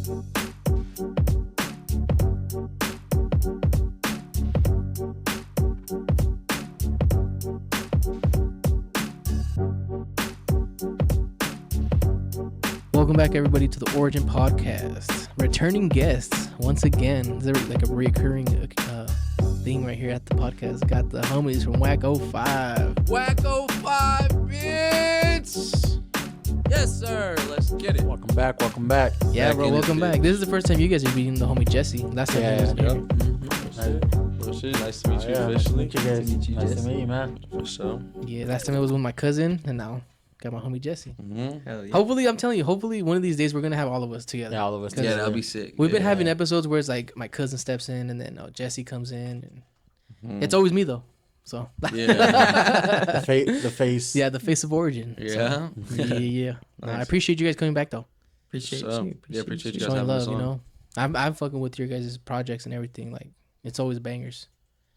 Welcome back, everybody, to the Origen Podcast. Returning guests once again. This is like a recurring thing right here at the podcast. Got the homies from Whack.05. Whack.05, bitch! Yes, sir. Let's get it. Welcome back. Yeah, bro. Welcome back. This is the first time you guys are meeting the homie Jesse. Last time he was here. Well, shit. Nice to meet you officially. Nice to meet you, man. For sure. Yeah, last time it was with my cousin, and now got my homie Jesse. Mm-hmm. Hell yeah. Hopefully, I'm telling you, hopefully one of these days we're gonna have all of us together. Yeah, all of us. Yeah, that'll be sick. We've been having episodes where it's like my cousin steps in, and then Jesse comes in, and it's always me though. So Yeah. the face. yeah, the face of Origin. Yeah. So, yeah. Nice. I appreciate you guys coming back though. Appreciate So, you. yeah, appreciate you guys Showing having us love, you on. know. I'm fucking with your guys' projects and everything. Like it's always bangers.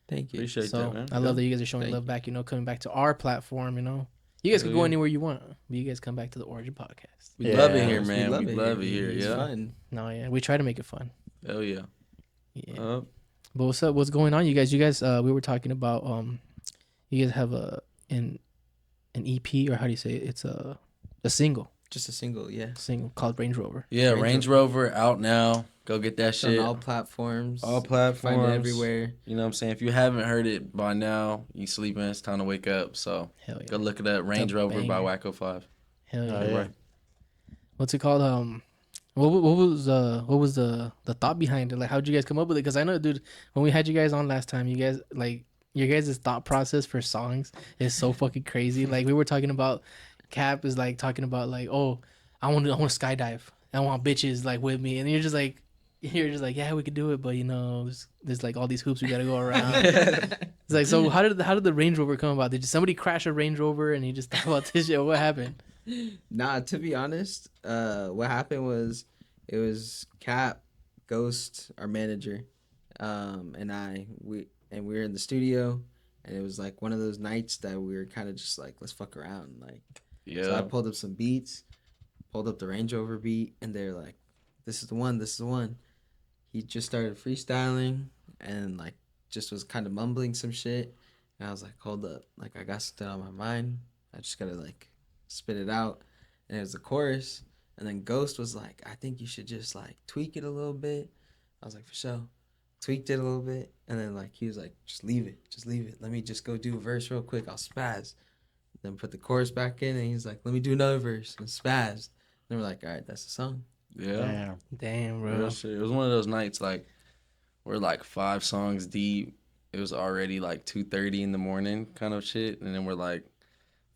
Thank you. Appreciate So that, man. I love that you guys are showing Thank love back. You know, coming back to our platform. You know, you guys Hell can go yeah. anywhere you want, but you guys come back to the Origen Podcast. We Yeah. love it here, man. We love it here. It's Yeah. fun. No, yeah, we try to make it fun. Hell yeah. Yeah. But what's up? What's going on, you guys? You guys, we were talking about you guys have an EP, or how do you say it? It's a single Just a single, yeah. called Range Rover. Yeah, Range Rover out now. Go get that It's on shit. all platforms. All Find platforms. it everywhere. You know what I'm saying? If you haven't heard it by now, you sleeping. It's time to wake up. So Hell yeah. go look at that Range a Rover by banger. Whack.05. Hell yeah. Yeah. What's it called? What was the thought behind it? Like, how'd you guys come up with it? Because I know, dude, when we had you guys on last time, you guys like your guys' thought process for songs is so fucking crazy. Like we were talking about, Cap is like talking about like, oh, I want to skydive. I want bitches like with me, and you're just like, yeah, we could do it, but you know, there's like all these hoops we gotta go around. It's like, so how did the Range Rover come about? Did somebody crash a Range Rover and you just thought about this shit? What happened? Nah, to be honest, what happened was it was Cap, Ghost, our manager, and we were in the studio, and it was like one of those nights that we were kind of just like, let's fuck around. Like, Yeah. so I pulled up some beats, pulled up the Range Rover beat, and they're like, this is the one. He just started freestyling and like just was kind of mumbling some shit, and I was like, hold up, like I got something on my mind. I just gotta like spit it out, and it was the chorus. And then Ghost was like, I think you should just like tweak it a little bit. I was like, for sure. Tweaked it a little bit, and then like he was like, just leave it. Let me just go do a verse real quick. I'll spaz. Then put the chorus back in, and he's like, let me do another verse and spaz. And we're like, all right, that's the song. Yeah. Damn, Real bro. shit. It was one of those nights like we're like 5 songs deep. It was already like 2:30 in the morning kind of shit. And then we're like,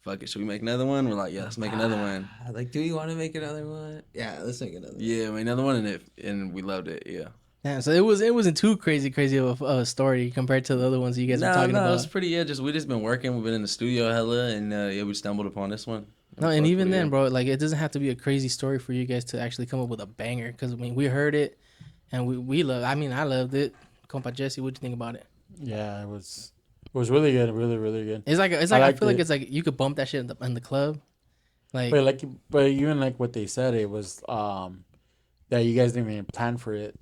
fuck it, should we make another one? We're like, yeah, let's make another one. Like, do you want to make another one? Yeah, let's make another one. Yeah, make another one, and we loved it. Yeah. Yeah, so it wasn't too crazy of a story compared to the other ones you guys were talking No, about. it's pretty. Yeah, we just been working. We've been in the studio hella, and yeah, we stumbled upon this one. No, and Fuck even with then, it. bro, like it doesn't have to be a crazy story for you guys to actually come up with a banger. Because I mean, we heard it, and we love. I mean, I loved it. Compa Jesse, what'd you think about it? Yeah, it was really good, really good. It's like I liked feel like it. it's like you could bump that shit in the club, like But even like what they said, it was that you guys didn't even plan for it,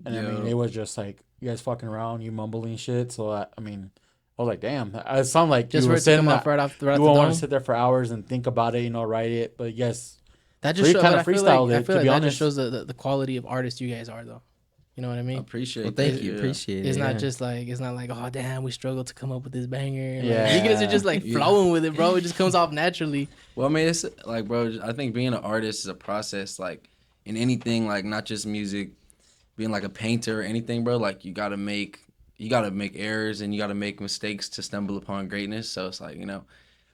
and I mean Yeah. it was just like you guys fucking around, you mumbling shit. So I mean, I was like, damn, it sounded like just you for were it to saying come that off right off the you won't want dome. to sit there for hours and think about it, write it. But yes, That So just you shows. kinda I feel freestyled like, it, I feel to like be that honest. just shows the quality of artist you guys are, though. You know what I I mean? appreciate. Well, thank that, you. yeah. Appreciate it. It's not yeah. just like oh damn, we struggled to come up with this banger. Like, Yeah. you guys are just like Yeah. flowing with it, bro. It just comes off naturally. Well, I mean, it's like, bro, I think being an artist is a process, like, in anything, like, not just music, being like a painter or anything, bro, like, you gotta make errors and you gotta make mistakes to stumble upon greatness. So it's like,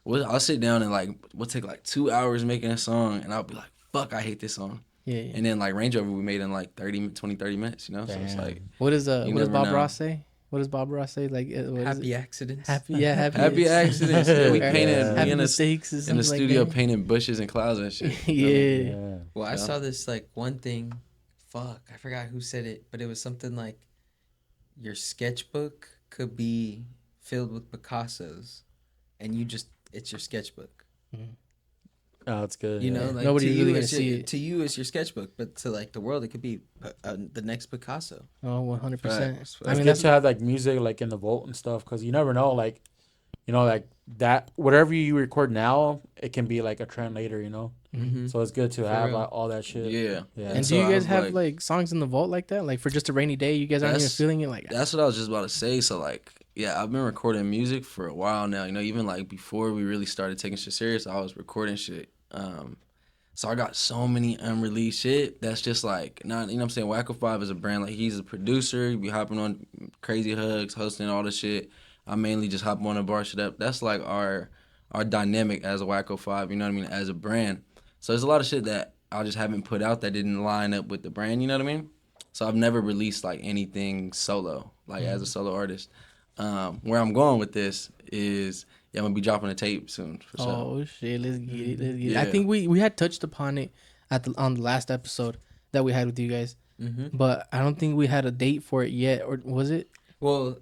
I'll sit down and, like, we'll take, like, 2 hours making a song, and I'll be like, fuck, I hate this song. Yeah. yeah. And then, like, Range Rover, we made in, like, 30 minutes, So it's Damn. like, What does never Bob know. Ross say? What does Bob Ross say? Like what is it? Happy accidents. happy happy accidents. Yeah, we Yeah. painted, happy we in mistakes or the something studio like that. painting bushes and clouds and shit. Yeah. Well, I Yeah. saw this like one thing. Fuck, I forgot who said it, but it was something like your sketchbook could be filled with Picassos, and it's your sketchbook. Oh, that's good. You yeah. know, like Nobody's to really you, gonna it's see your, it. to you, it's your sketchbook, but to like the world, it could be the next Picasso. Oh, 100%. Facts. I It's mean, good that's to have like music like in the vault and stuff because you never know, like, you know, like that whatever you record now, it can be like a trend later, you know. Mm-hmm. So it's good to For have real. like, all that shit. Yeah. Yeah. And so do you I guys was have like songs in the vault like that? Like for just a rainy day, you guys aren't even That's- feeling it. Like That's what I was just about to say. So like, yeah, I've been recording music for a while now. You know, even like before we really started taking shit serious, I was recording shit. So I got so many unreleased shit that's just like not, you know what I'm saying? Wacko5 is a brand, like he's a producer, he be hopping on Crazy Hugs, hosting all the shit. I mainly just hop on and bar shit up. That's like our dynamic as a Wacko5, you know what I mean, as a brand. So there's a lot of shit that I just haven't put out that didn't line up with the brand, you know what I mean? So I've never released like anything solo, like as a solo artist. Where I'm going with this is, yeah, I'm gonna be dropping a tape soon for sure. oh shit, let's get it. Let's get it. I Yeah. think we had touched upon it on the last episode that we had with you guys, Mm-hmm. but I don't think we had a date for it yet, or was it? Well,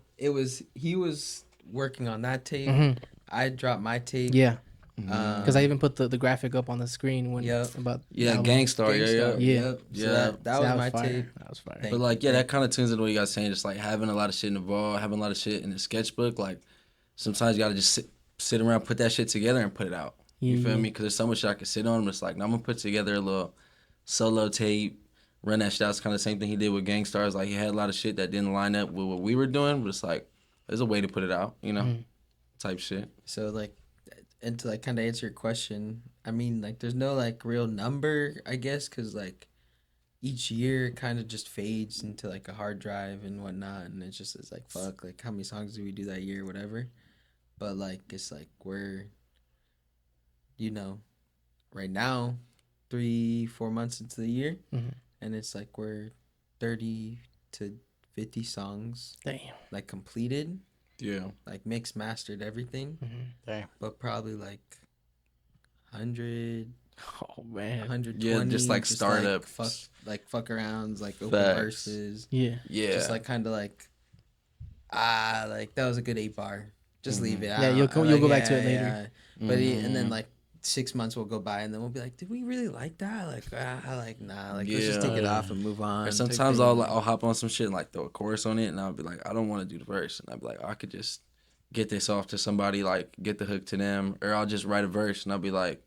he was working on that tape. Mhm. I dropped my tape. Yeah, Mhm. because I even put the graphic up on the screen when Yep. about Yeah, the album. Gangstar, yeah. Gangstar, Yeah. Yep. So Yeah. that So was my fire. tape. That was fire. Thank But like, yeah, you. that kind of tunes into what you guys saying, just like having a lot of shit in the vault, having a lot of shit in the sketchbook. Like sometimes you gotta just sit around, put that shit together, and put it out. You feel Yeah. me? Because there's so much shit I can sit on. But it's like, no, I'm gonna put together a little solo tape, run that shit out. It's kind of the same thing he did with Gangstars. Like he had a lot of shit that didn't line up with what we were doing, but it's like there's a way to put it out, you know, type shit. So like, and to like kind of answer your question, I mean like there's no like real number, I guess, because like each year kind of just fades into like a hard drive and whatnot, and it's like fuck, like how many songs do we do that year, whatever. But like it's like we're, you know, right now, 3-4 months into the year, Mhm. and it's like we're 30 to 50 songs Damn. like completed, Yeah. like mixed, mastered, everything, Damn. but probably like 100, Oh man. 120. Yeah, just, like, startup. Fuck arounds, like open Facts. verses. Yeah. Yeah. Just like kind of like, like that was a good 8 bar. Just leave it. Yeah, you'll go back to it later. Yeah. But and then like 6 months will go by, and then we'll be like, did we really like that? Like, like nah. Like let's just take it Yeah. off and move on. Or type sometimes thing. I'll hop on some shit and like throw a chorus on it, and I'll be like, I don't want to do the verse, and I'll be like, I could just get this off to somebody, like get the hook to them, or I'll just write a verse and I'll be like,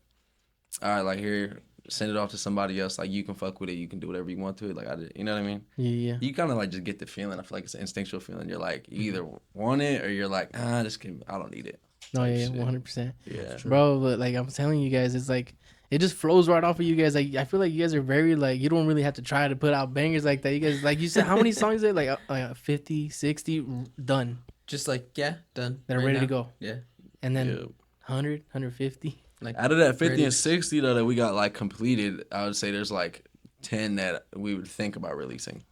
all right, like here, send it off to somebody else, like you can fuck with it, you can do whatever you want to it, like I did, you know what I mean? Yeah. Yeah. You kind of like just get the feeling. I feel like it's an instinctual feeling. You're like, you either want it or you're like, I don't need it. No, type yeah, shit. 100%. Yeah. Bro, but like I'm telling you guys, it's like it just flows right off of you guys. Like I feel like you guys are very like you don't really have to try to put out bangers like that. You guys, like you said, how many songs are there? Like 50, 60 done just like done. that are right ready to now. go, Yeah. and then Yeah. 100, 150. Like Out of that 50 ready. and 60 though that we got like completed, I would say there's like 10 that we would think about releasing.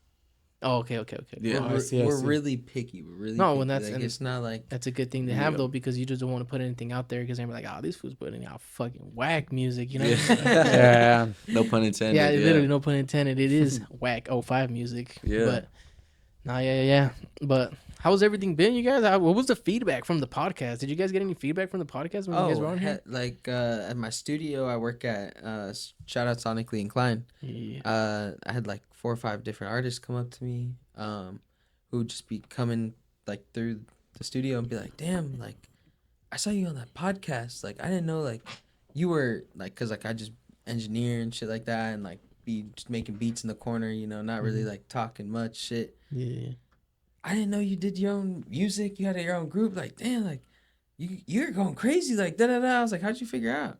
Oh, okay. Yeah. I see, I We're see. really picky. We're really No, picky. when that's- like, and- it's not like That's a good thing to have Yeah. though, because you just don't want to put anything out there because they're like, oh, this fool's putting out fucking whack music, you know? Yeah. Yeah. No pun intended. Yeah, Yeah, literally, no pun intended. It is whack 05 music. Yeah. But nah, yeah. But how's everything been, you guys? What was the feedback from the podcast? Did you guys get any feedback from the podcast when you guys were on here? like at my studio I work at, shout out Sonically Inclined. Yeah. I had like 4 or 5 different artists come up to me, who would just be coming like through the studio and be like, damn, like I saw you on that podcast. Like I didn't know like you were like, cause like I just engineer and shit like that, and like be just making beats in the corner, you know, not really like talking much shit. Yeah. I didn't know you did your own music. You had your own group. Like, damn, like you're going crazy. Like, da da da. I was like, how'd you figure out?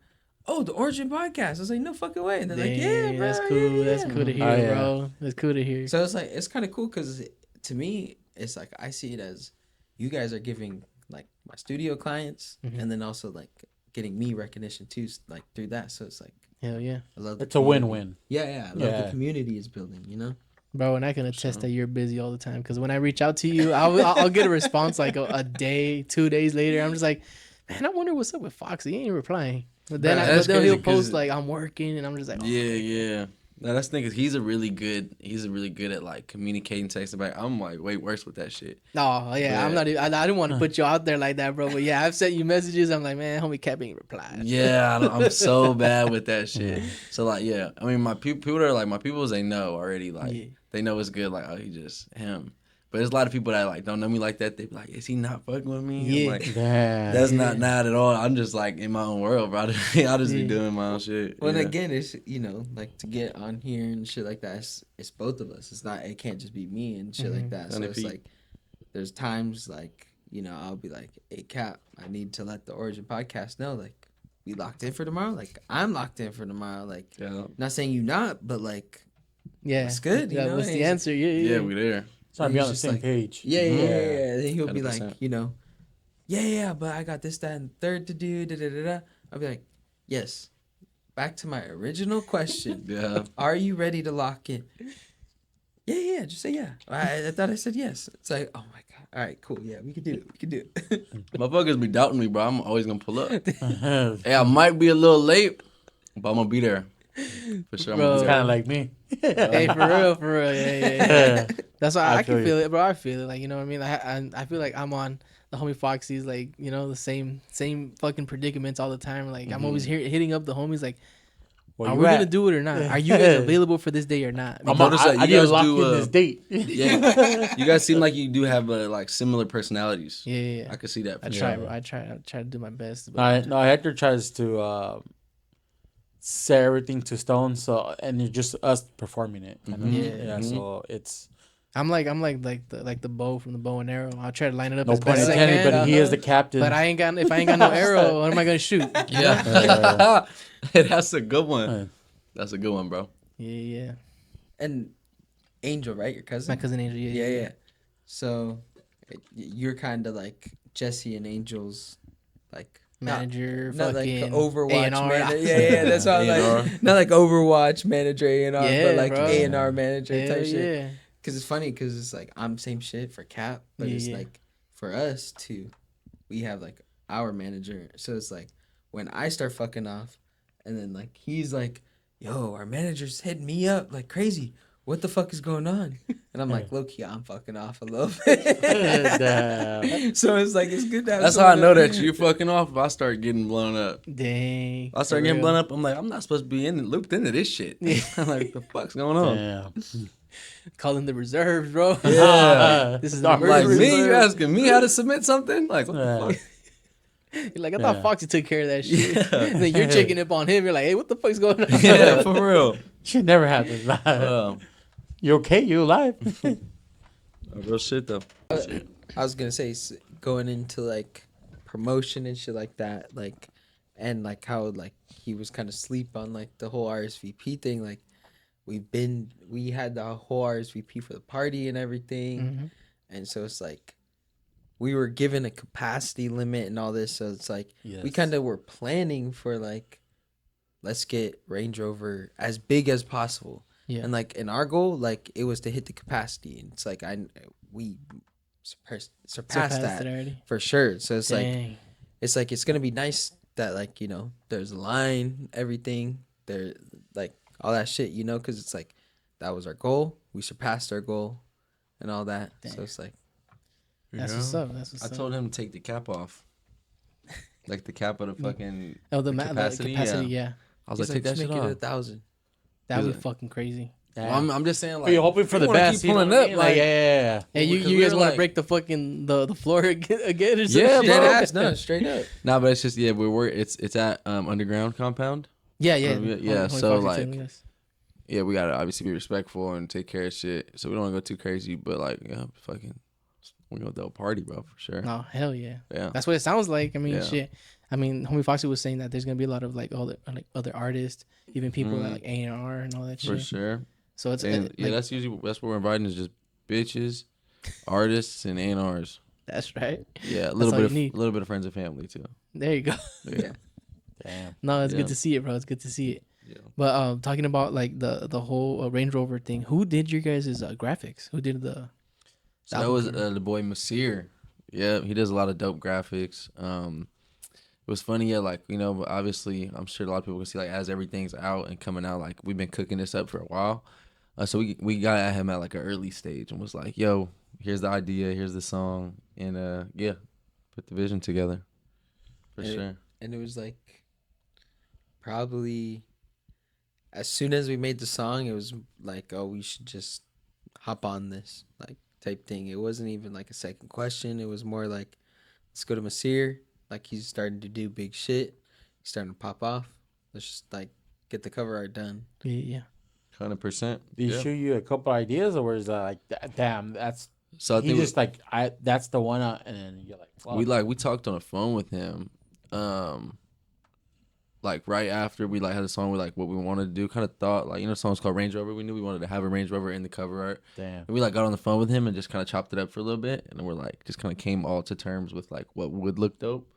Oh, the Origen Podcast. I was like, no fucking way. And they're like, yeah, bro. That's cool. yeah, That's yeah. cool to hear, Oh, yeah. bro. That's cool to hear. So it's like, it's kind of cool because to me, it's like I see it as you guys are giving like my studio clients, Mhm. and then also like getting me recognition too, like through that. So it's like Hell yeah, I love. It's a win-win. Yeah, I love Yeah. the community is building. You know. bro. And I can attest that you're busy all the time. Because when I reach out to you, I'll get a response like a day, 2 days later. I'm just like, man, I wonder what's up with Foxy. He ain't replying. But then, Bro, that's he'll crazy post 'cause- like I'm working, and I'm just like, oh, Yeah. No, that's the thing, 'cause he's a really good at like communicating, texting back. I'm like way worse with that shit. Oh yeah, I'm not. I didn't want to put you out there like that, bro. But yeah, I've sent you messages. I'm like, man, homie Cap ain't replied. Yeah, I'm so bad with that shit. So like, yeah, I mean, my people that are like my peoples, they know already. Like, they know it's good. Like, oh, he just him. But there's a lot of people that like don't know me like that. They be like, is he not fucking with me? Yeah. I'm like, that's not at all. I'm just like in my own world, bro. I just be doing my own shit. Well, again, it's like to get on here and shit like that. It's both of us. It can't just be me and shit like that. So it's like there's times like I'll be like, hey Cap, I need to let the Origen Podcast know like we locked in for tomorrow. Like I'm locked in for tomorrow. Like not saying you not, but like it's good. Yeah, what's the answer? Yeah, we there. So be on the same page. Yeah. Then he'll 100%. Be like, yeah, but I got this, that, and third to do. Da da da da. I'll be like, yes. Back to my original question. Yeah. Are you ready to lock in? Yeah. Just say yeah. I thought I said yes. It's like, oh my god. All right, cool. Yeah, we can do it. Motherfuckers be doubting me, bro. I'm always gonna pull up. Hey, I might be a little late, but I'm gonna be there. For sure. Bro, it's kind of like me. Hey, for real. Yeah. That's why I can feel it, bro. I feel it. Like, you know what I mean? I feel like I'm on the homie Foxy's, like, the same fucking predicaments all the time. Like, I'm always hitting up the homies, like, are we gonna do it or not? Are you guys available for this day or not? I noticed that you guys do this date. Yeah, you guys seem like you do have like similar personalities. Yeah. I could see that. I try, bro. I try to do my best. No, Hector tries to set everything to stone, and it's just us performing it. So it's. I'm like the bow from the bow and arrow. I'll try to line it up. No pun intended, but he is the captain. But if I ain't got no arrow, what am I gonna shoot? Yeah, that's a good one. That's a good one, bro. Yeah. And Angel, right? Your cousin? My cousin Angel. Yeah. So you're kind of like Jesse and Angel's like. Manager, not like fucking Overwatch A&R. manager. Yeah, that's what I'm like. Not like Overwatch manager A&R, but like bro. A&R manager type shit. Yeah. Because it's funny, because it's like I'm same shit for Cap, but it's like for us too, we have like our manager. So it's like when I start fucking off, and then like he's like, "Yo, our manager's hitting me up like crazy. What the fuck is going on?" And I'm like, low key, I'm fucking off a little bit. So it's like, it's good to have. That's how I know that you're fucking off. If I start getting blown up. Dang. I start getting blown up. I'm like, I'm not supposed to be looped into this shit. I'm like, the fuck's going on? Damn. Calling the reserves, bro. Yeah. This is like me. You asking me how to submit something? Like, what the fuck? You're like, I thought Foxy took care of that shit. And then you're checking up on him. You're like, hey, what the fuck's going on? Yeah, for real. Shit never happens. You okay? You alive? Real shit though. I was gonna say, going into like promotion and shit like that, like, and like how like he was kind of sleep on like the whole RSVP thing. Like we had the whole RSVP for the party and everything, and so it's like we were given a capacity limit and all this. So it's like we kind of were planning for like, let's get Range Rover as big as possible. Yeah. And like in our goal, like it was to hit the capacity, and it's like we surpassed that for sure. So it's like it's gonna be nice that like there's a line, everything there, like all that shit, because it's like that was our goal. We surpassed our goal, and all that. Dang. So it's like that's what's up. I told him to take the cap off, like the cap of the fucking the capacity. Yeah. I was like, take that shit off. 1,000. That would be fucking crazy. Well, I'm just saying, like, you're hoping for the best. Keep pulling up, like, yeah. Hey, you guys want to break the fucking the floor again or something? Yeah, bro. Straight up. Nah, but it's just it's at underground compound. Yeah. So like, yeah, we gotta obviously be respectful and take care of shit. So we don't want to go too crazy, but like, fucking, we're gonna do a party, bro, for sure. Oh hell yeah. Yeah. That's what it sounds like. I mean, shit. I mean, homie Foxy was saying that there's gonna be a lot of like other artists, even people that like A&R and all that shit. For sure. So it's that's what we're inviting is just bitches, artists, and A&Rs. That's right. Yeah, a little bit of friends and family too. There you go. Yeah. Damn. No, it's good to see it, bro. It's good to see it. Yeah. But talking about like the whole Range Rover thing, who did your guys' graphics? Who did the? So that was the boy Masir. Yeah, he does a lot of dope graphics. was funny. Yeah, like, you know, obviously, I'm sure a lot of people can see, like, as everything's out and coming out, like, we've been cooking this up for a while. So we got at him at, like, an early stage and was like, yo, here's the idea, here's the song. And, yeah, put the vision together. For sure. And it was, like, probably as soon as we made the song, it was like, oh, we should just hop on this, like, type thing. It wasn't even, like, a second question. It was more like, let's go to Masir. Like, he's starting to do big shit. He's starting to pop off. Let's just, like, get the cover art done. Yeah. 100%. Did he show you a couple ideas, or was that like, damn, that's so I he think just like that's the one, and then you're like, fuck. we talked on the phone with him, like right after we like had a song with like what we wanted to do. Kind of thought like, you know, the song's called Range Rover. We knew we wanted to have a Range Rover in the cover art. Damn. And we like got on the phone with him and just kind of chopped it up for a little bit, and then we're like just kind of came all to terms with like what would look dope.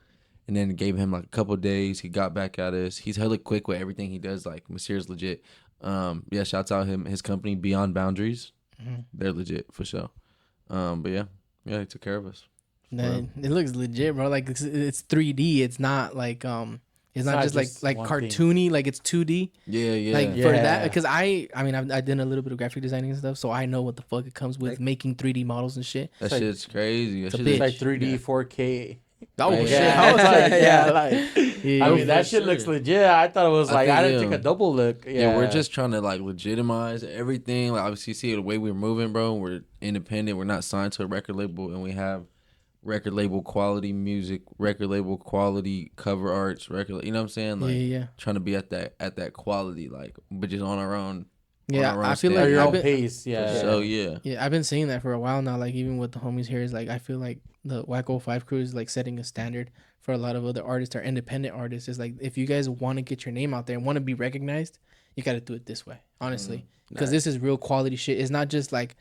And then gave him like a couple of days. He got back at us. He's hella quick with everything he does. Like Masir's legit. Yeah, shouts out his company Beyond Boundaries. Mm-hmm. They're legit for sure. But yeah, he took care of us. Man, it looks legit, bro. Like it's 3D. It's not like it's not just like cartoony. Thing. Like it's 2D. Yeah. Like for that, because I mean I did a little bit of graphic designing and stuff, so I know what the fuck it comes with, like, making 3D models and shit. That shit's crazy. It's like 3D, 4K. Oh like, shit! I was like, yeah. I mean, that shit looks legit. I thought it was like I didn't take a double look. Yeah, we're just trying to like legitimize everything. Like obviously, you see the way we're moving, bro. We're independent. We're not signed to a record label, and we have record label quality music, record label quality cover arts, record. You know what I'm saying? Like, yeah. Trying to be at that quality, like, but just on our own. Yeah, I feel like your own pace. Yeah. So yeah, I've been saying that for a while now. Like even with the homies here, is like I feel like the Wacko 5 crew is like setting a standard for a lot of other artists or independent artists. It's like if you guys want to get your name out there and want to be recognized, you got to do it this way, honestly, because this is real quality shit. It's not just like,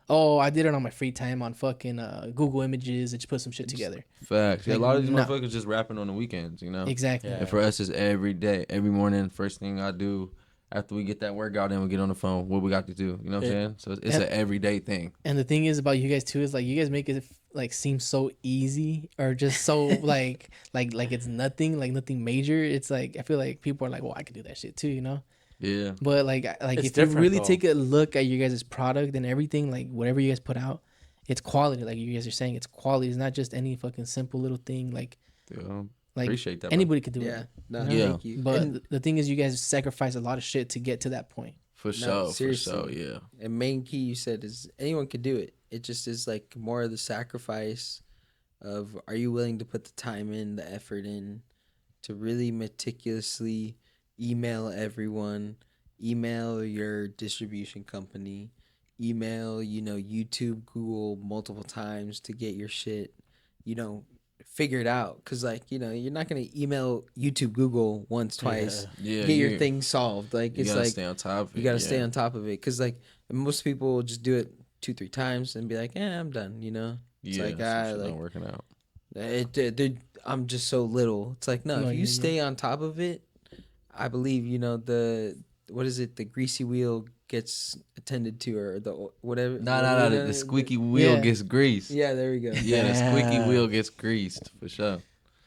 oh, I did it on my free time on fucking Google Images and just put some shit together. Facts. Yeah, a lot of these motherfuckers just rapping on the weekends, you know. Exactly. And for us, it's every day, every morning. First thing I do. After we get that workout in, we get on the phone. What we got to do, you know what I'm saying? So it's an everyday thing. And the thing is about you guys too is like you guys make it like seem so easy or just so like it's nothing, like nothing major. It's like I feel like people are like, well, I could do that shit too, you know? Yeah. But like if you really take a look at your guys' product and everything, like whatever you guys put out, it's quality. Like you guys are saying, it's quality. It's not just any fucking simple little thing. Like appreciate that. Anybody could do it. No, yeah. Thank you. But the thing is, you guys sacrifice a lot of shit to get to that point. For sure, yeah. And main key you said is anyone could do it. It just is like more of the sacrifice of are you willing to put the time in, the effort in, to really meticulously email everyone, email your distribution company, email, YouTube, Google multiple times to get your shit, figured out, because like you're not gonna email YouTube, Google once, twice, get your thing solved. Like it's like stay on top of it. You gotta stay on top of it, because like most people will just do it 2-3 times and be like, I'm done. It's like not working out. I'm just so little. It's like no, if you stay on top of it, I believe the greasy wheel gets attended to, or the whatever. No. The squeaky wheel gets greased. Yeah, there we go. Yeah, the squeaky wheel gets greased for sure.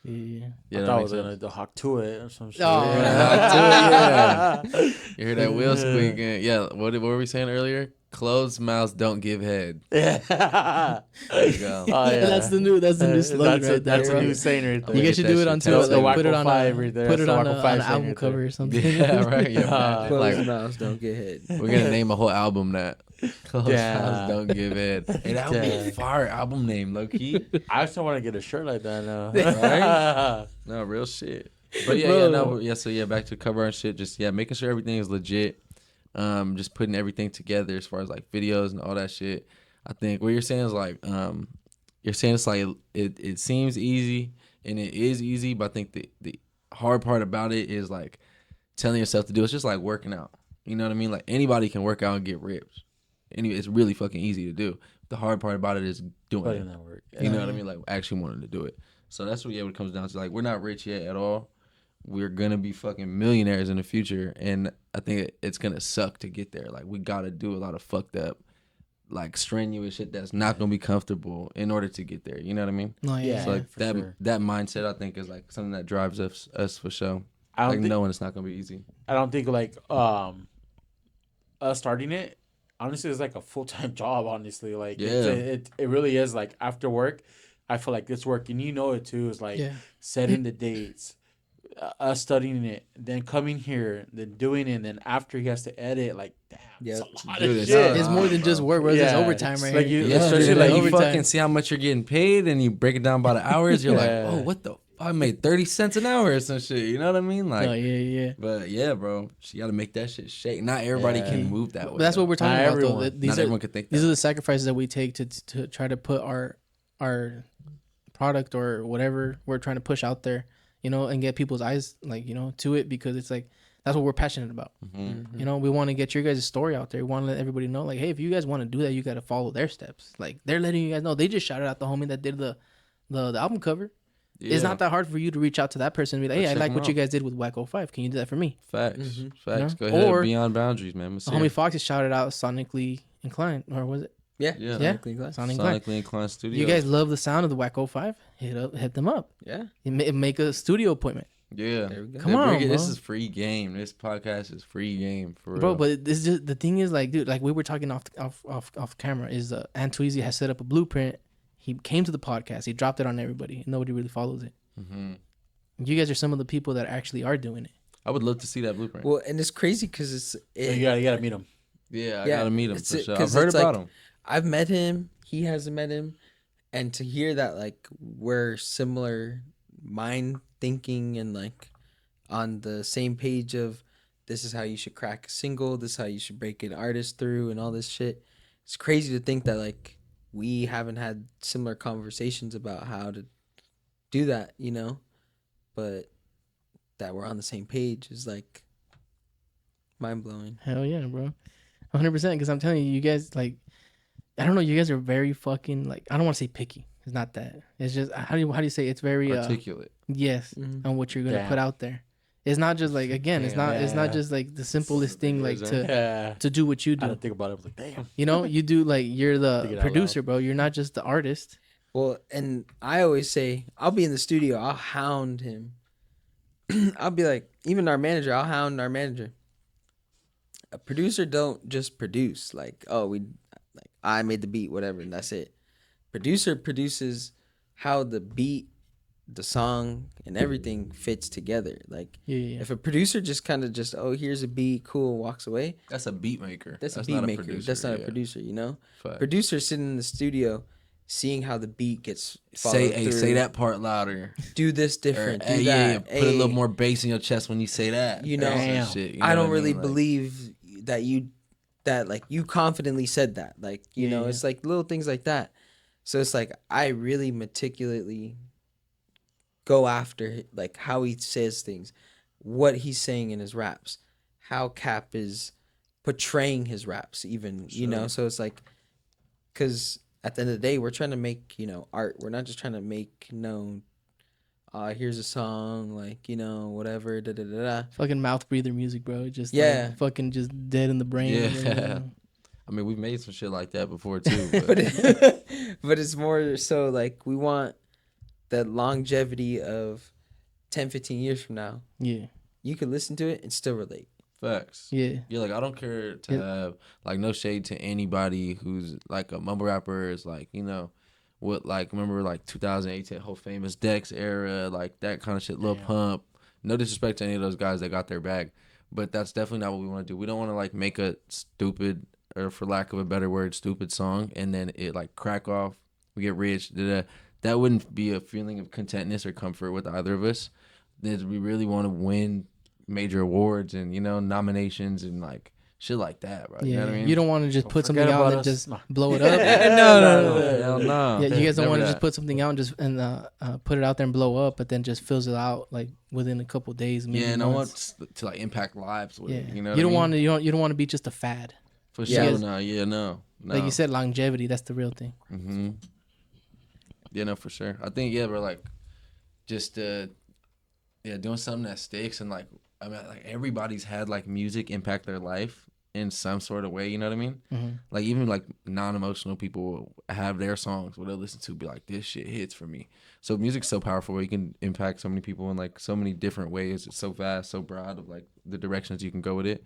Yeah. I thought it was gonna the hawk to it or some shit. Oh, yeah. You hear that wheel squeaking? Yeah. What were we saying earlier? Closed mouths don't give head. Yeah. There you go. Oh, yeah. That's the new slogan right there. That's a new saying right there. You guys should do it on too. Like, put it on an album right cover or something. Yeah, right. Yeah, closed mouths don't get head. We're gonna name a whole album that. Closed mouths don't give head. Hey, that would be a fire album name, low key. I still want to get a shirt like that now. Right? No, real shit. But so back to cover and shit. Just making sure everything is legit. Just putting everything together as far as like videos and all that shit. I think what you're saying is like, you're saying it's like it seems easy and it is easy, but I think the hard part about it is like telling yourself to do. It's just like working out. You know what I mean? Like anybody can work out and get ripped. Anyway, it's really fucking easy to do. The hard part about it is doing it. That work. You know what I mean? Like actually wanting to do it. So that's what it comes down to. Like we're not rich yet at all. We're gonna be fucking millionaires in the future, and I think it's gonna suck to get there. Like we gotta do a lot of fucked up like strenuous shit that's not gonna be comfortable in order to get there. You know what I mean? No, yeah. So like for that sure. that mindset, I think, is like something that drives us for sure. I Like don't think knowing it's not gonna be easy. I don't think like us starting it. Honestly, it's like a full-time job. Honestly, like it really is. Like after work, I feel like it's work, and you know it too. Is like setting the dates, us studying it, then coming here, then doing it, and then after he has to edit. Like damn, it's a lot Dude, of it's shit. It's more than just work, bro. There's overtime right like here. you, Yeah, especially dude, like you overtime. fucking see how much you're getting paid, and you break it down by the hours. You're like, oh, what the? I made 30 cents an hour or some shit. You know what I mean? Like, No, yeah. but yeah, bro, she got to make that shit shake. Not everybody can move that way. But that's what we're talking Not about, everyone. though. Not These are everyone can think that. these are the sacrifices that we take to try to put our product or whatever we're trying to push out there, you know, and get people's eyes, like, you know, to it, because it's like that's what we're passionate about. Mm-hmm. You know, we want to get your guys' story out there. We want to let everybody know, like, hey, if you guys want to do that, you got to follow their steps. Like, they're letting you guys know. They just shouted out the homie that did the album cover. It's not that hard for you to reach out to that person and be like, hey, I like what you guys did with Whack 05. Can you do that for me? Facts. You Facts. know? Go ahead. Or Beyond boundaries, man. The homie Foxy shouted out Sonically Inclined, or was it? Yeah. Sonically Inclined. Sonically Inclined Studio. You guys love the sound of the Whack 05? Hit them up. Yeah. Make a studio appointment. Yeah. There we go. Come on, This bro. is free game. This podcast is free game for real. Bro, but this just the thing is, like, dude, like we were talking off camera, is Antweezy has set up a blueprint. He came to the podcast. He dropped it on everybody. And nobody really follows it. Mm-hmm. You guys are some of the people that actually are doing it. I would love to see that blueprint. Well, and it's crazy because you gotta meet him. Yeah, I gotta meet him for sure. I've 'cause heard it's about like, him. I've met him. He hasn't met him, and to hear that like we're similar mind thinking and like on the same page of this is how you should crack a single, this is how you should break an artist through, and all this shit. It's crazy to think that like we haven't had similar conversations about how to do that, you know, but that we're on the same page is like mind blowing. Hell yeah, bro. 100%. Because I'm telling you, you guys, like, I don't know, you guys are very fucking, like, I don't want to say picky. It's not that. It's just, how do you say, it's very Articulate. Yes, on what you're gonna put out there. It's not just like, again, it's not just like the simplest thing, like to do what you I do. don't think about it. I was like, damn. You know, you do, like, you're Think the it out producer, loud. bro. You're not just the artist. Well, and I always say, I'll be in the studio, I'll hound him. I'll be like, even our manager, I'll hound our manager. A producer don't just produce, like, I made the beat, whatever, and that's it. Producer produces how the beat, the song, and everything fits together. Like, Yeah. if a producer just kind of here's a beat, cool, walks away, That's a beat maker. that's a not beat maker. producer, That's not yeah. a producer, you know? Facts. Producer sitting in the studio, seeing how the beat gets Say followed through. say that part louder. Do this different. Or, Do hey, that. put a little more bass in your chest when you say that. You know, Or some Damn. shit, you know I what don't really mean? Like, believe that you confidently said that. Like, you know, it's like little things like that. So it's like I really meticulously go after like how he says things, what he's saying in his raps, how Cap is portraying his raps, even, you know. So it's like, because at the end of the day, we're trying to make, you know, art. We're not just trying to make known. Here's a song, like, you know, whatever, da da da da. Fucking mouth breather music, bro. Just like, fucking just dead in the brain. Yeah. You know? I mean, we've made some shit like that before too. But, But it's more so like we want the longevity of 10, 15 years from now. Yeah. You can listen to it and still relate. facts. Yeah. Yeah, like I don't care to have like no shade to anybody who's like a mumble rapper is like, you know, what like remember like 2018 whole famous Dex era, like that kind of shit, Lil Pump. No disrespect to any of those guys that got their bag, but that's definitely not what we want to do. We don't want to like make a stupid, or for lack of a better word, stupid song and then it like crack off, we get rich, that wouldn't be a feeling of contentness or comfort with either of us. Then we really want to win major awards and, you know, nominations and like shit like that, bro. Yeah. You know what I mean? You don't want to just put something forget out about and us. just No. blow it up. no. Hell no. Yeah, you guys don't Never want to that. just put something out and just put it out there and blow up, but then just fizzle out like within a couple of days. Maybe Yeah, and I months. want to like impact lives with Yeah, it. You know, you don't what I want mean? to. You don't want to be just a fad. For Yeah. sure. No, yeah, no. Like you said, longevity. That's the real thing. Mm-hmm. Yeah, no, for sure. I think bro, like just doing something that sticks and like I mean, like everybody's had like music impact their life in some sort of way. You know what I mean? Mm-hmm. Like even like non-emotional people will have their songs what they'll listen to be like, this shit hits for me. So music's so powerful. You can impact so many people in like so many different ways. It's so vast, so broad of like the directions you can go with it.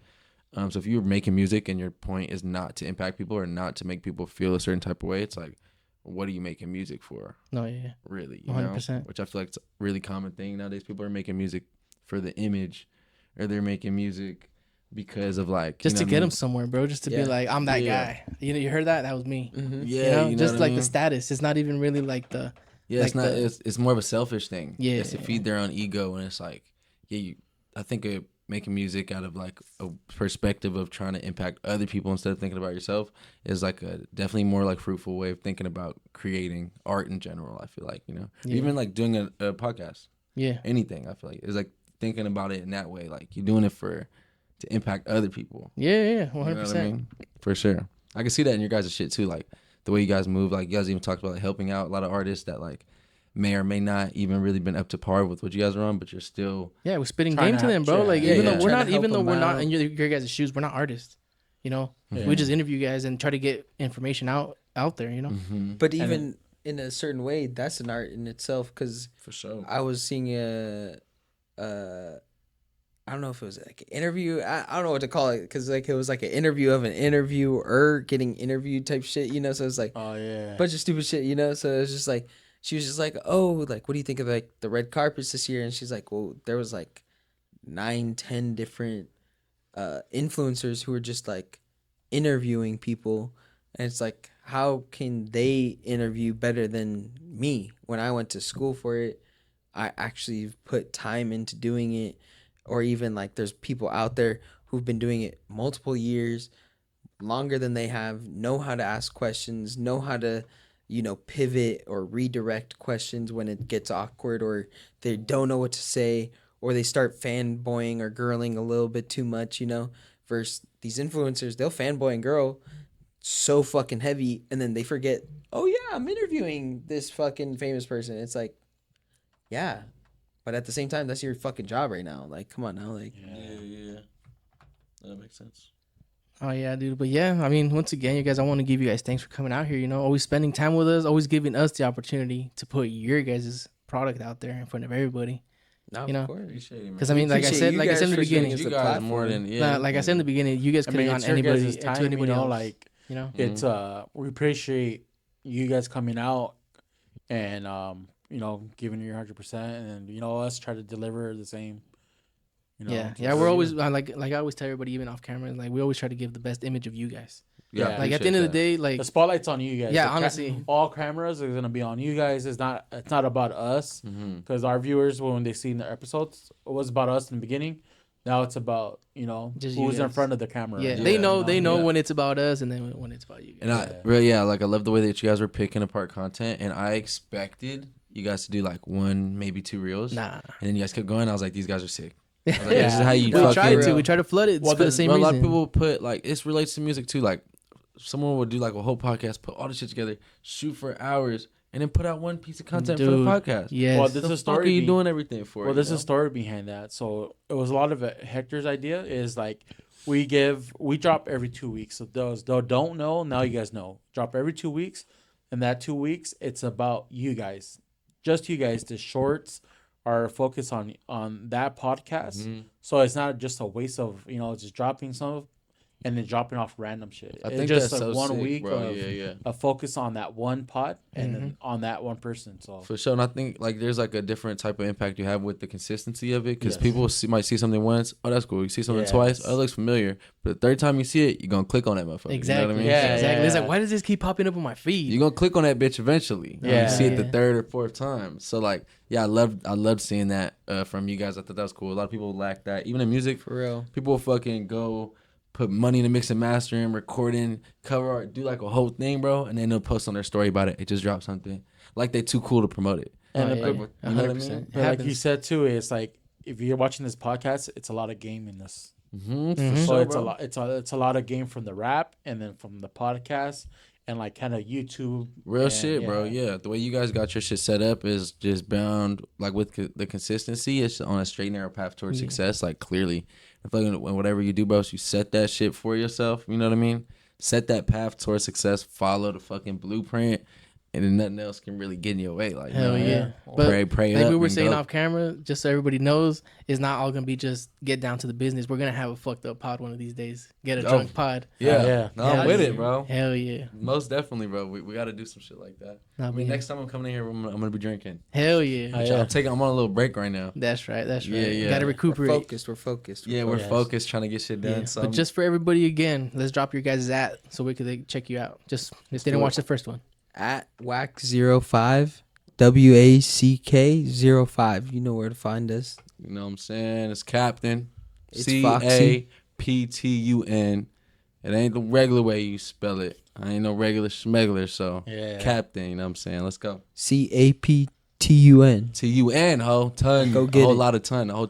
So if you're making music and your point is not to impact people or not to make people feel a certain type of way, it's like, what are you making music for? No, yeah. Really, you 100%. know? Which I feel like it's a really common thing nowadays. People are making music for the image, or they're making music because of like just to what I get mean? them somewhere, bro. Just to be like, I'm that guy. You heard that? That was me. Mm-hmm. Yeah, you know, you know just what I like mean? the status. It's not even really like the. Yeah, like it's not. It's more of a selfish thing. Yeah, it's to feed their own ego, and it's like, I think making music out of like a perspective of trying to impact other people instead of thinking about yourself is like a definitely more like fruitful way of thinking about creating art in general. I feel like even like doing a podcast. Yeah. Anything I feel like it's like thinking about it in that way. Like you're doing it to impact other people. Yeah, 100%. You know what I mean? For sure. I can see that in your guys' shit too. Like the way you guys move. Like you guys even talked about like helping out a lot of artists that like may or may not even really been up to par with what you guys are on, but you're still we're spitting game to them, bro. Like even though we're not in your guys' shoes, we're not artists. You know, we just interview guys and try to get information out there. You know, but even in a certain way, that's an art in itself. Because for sure, I was seeing I don't know if it was like an interview. I don't know what to call it because like it was like an interview of an interviewer getting interviewed type shit. You know, so it's like bunch of stupid shit. You know, so it was just like. She was just like, oh, like, what do you think of, like, the red carpets this year? And she's like, well, there was, like, 9-10 different influencers who were just, like, interviewing people. And it's like, how can they interview better than me? When I went to school for it, I actually put time into doing it. Or even, like, there's people out there who've been doing it multiple years, longer than they have, know how to ask questions, know how to... pivot or redirect questions when it gets awkward or they don't know what to say or they start fanboying or girling a little bit too much, versus these influencers, they'll fanboy and girl so fucking heavy and then they forget, oh yeah, I'm interviewing this fucking famous person. It's like, yeah, but at the same time, that's your fucking job right now. Like, come on now. Like, yeah. That makes sense. Oh yeah, dude. But yeah, I mean, once again, you guys, I want to give you guys thanks for coming out here. Always spending time with us, always giving us the opportunity to put your guys' product out there in front of everybody. No, of course. Because I mean, like I said in the beginning, you guys more than like I said in the beginning, you guys could have gone anybody to anybody else. Like it's we appreciate you guys coming out and giving your 100%, and us try to deliver the same. We're always like I always tell everybody, even off camera, like we always try to give the best image of you guys. Yeah, like at the end of the day, like the spotlight's on you guys. Yeah, honestly, all cameras are gonna be on you guys. It's not about us because our viewers, when they see the episodes, it was about us in the beginning. Now it's about just who's in front of the camera. Yeah, they know when it's about us, and then when it's about you guys. And I love the way that you guys were picking apart content, and I expected you guys to do like 1, maybe 2 reels. Nah, and then you guys kept going. I was like, these guys are sick. Like, this is how you we try to flood it for the same reason. A lot of people put like it relates to music too. Like someone would do like a whole podcast, put all the shit together, shoot for hours, and then put out one piece of content for the podcast. Yes. Well, this is a story. Are you doing everything for? Well, there's a story behind that. So it was a lot of it. Hector's idea is like we drop every 2 weeks. So those that don't know, now you guys know. Drop every 2 weeks, and that 2 weeks it's about you guys, just you guys. The shorts are focused on that podcast, so it's not just a waste of just dropping some and then dropping off random shit. I think just that's like so 1 sick, week bro. of a focus on that one pod and then on that one person. So for sure, and I think like there's like a different type of impact you have with the consistency of it because people might see something once, oh that's cool. You see something twice, oh it looks familiar. But the third time you see it, you're gonna click on that motherfucker. Exactly. You know what I mean? Yeah, exactly. It's like, why does this keep popping up on my feed? You're gonna click on that bitch eventually. You see it the third or fourth time. So like, I loved seeing that from you guys. I thought that was cool. A lot of people lack that. Even in music, for real. People will fucking go put money in the mix and mastering, recording, cover art, do like a whole thing, bro, and then they'll post on their story about it. It just dropped something. Like they too cool to promote it. And you know what I mean? Like you said too, it's like if you're watching this podcast, it's a lot of game in this. So sure, it's a lot. It's a lot of game from the rap and then from the podcast and like kind of YouTube. Real shit, bro. Yeah, the way you guys got your shit set up is just bound like with the consistency. It's on a straight narrow path towards success. Like clearly, if like whatever you do, bro, you set that shit for yourself. You know what I mean? Set that path towards success. Follow the fucking blueprint. And then nothing else can really get in your way. Like, hell yeah. Pray like up. We were saying off camera, just so everybody knows, it's not all gonna be just get down to the business. We're gonna have a fucked up pod one of these days. Get a drunk pod. Yeah. No, I'm with it, bro. Hell yeah. Most definitely, bro. We got to do some shit like that. Next time I'm coming in here, I'm gonna be drinking. Hell yeah. I'm on a little break right now. That's right. Yeah. Gotta recuperate. We're focused. We're focused, trying to get shit done. But just for everybody again, let's drop your guys' at so we could check you out. Just if they didn't watch the first one. At WACK05, WACK05. You know where to find us. You know what I'm saying? It's Captun. It's Foxy. CAPTUN. It ain't the regular way you spell it. I ain't no regular schmegler, so Captun, you know what I'm saying? Let's go. CAPTUN. TUN, ho. Ton. Go get a whole lot of ton of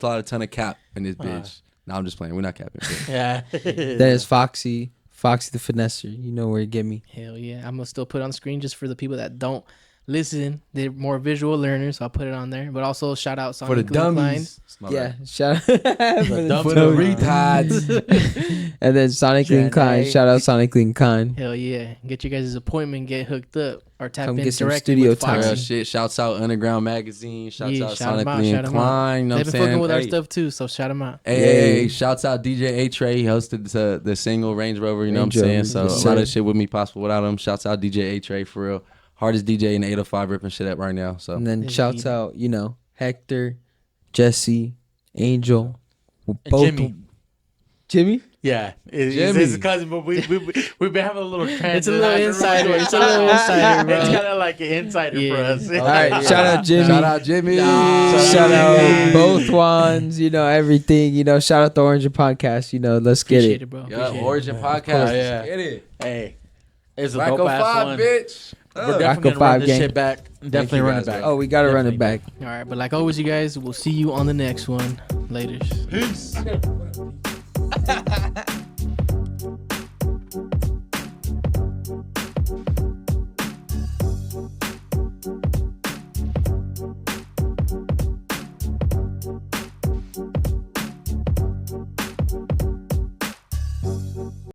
cap in this bitch. No, I'm just playing. We're not capping. Yeah. There's Foxy the Finesser. You know where to get me. Hell yeah. I'm going to still put it on the screen just for the people that don't listen. They're more visual learners, so I'll put it on there. But also shout out Sonic for the dummies. Yeah, shout out for the retards. And then Sonically Inclined. Shout out Sonically Inclined. Hell yeah. Get your guys' appointment, get hooked up, or tap Come in get some directly studio with time. Foxy. Real shit. Shouts out Underground Magazine. Shouts out shout 'em out, Sonically shout 'em out. Inclined. You know what I'm They've been saying? fucking with our stuff too, so shout them out. Hey, shouts out DJ Atre. He hosted the single Range Rover. You know what I'm saying? So a lot of shit wouldn't be possible without him. Shouts out DJ Atre for real. Hardest DJ in the 805 ripping shit up right now. So and then shouts out, Hector, Jesse, Angel, both Jimmy. Yeah, it's his cousin, but we've been having a little transit. It's a little insider. It's a little insider, bro. It's kind of like an insider for us. All right, shout out Jimmy. Shout out Jimmy. Shout out both ones. Everything. Shout out the Origen Podcast. Let's get Appreciate it, bro. Yeah, Origen Podcast. Yeah. Get it. Hey, it's a Rack dope ass 05, one. bitch. We're definitely gonna run this shit back. Definitely run it back. Oh, we gotta run it back. All right, but like always, you guys, we'll see you on the next one. Laters. Peace.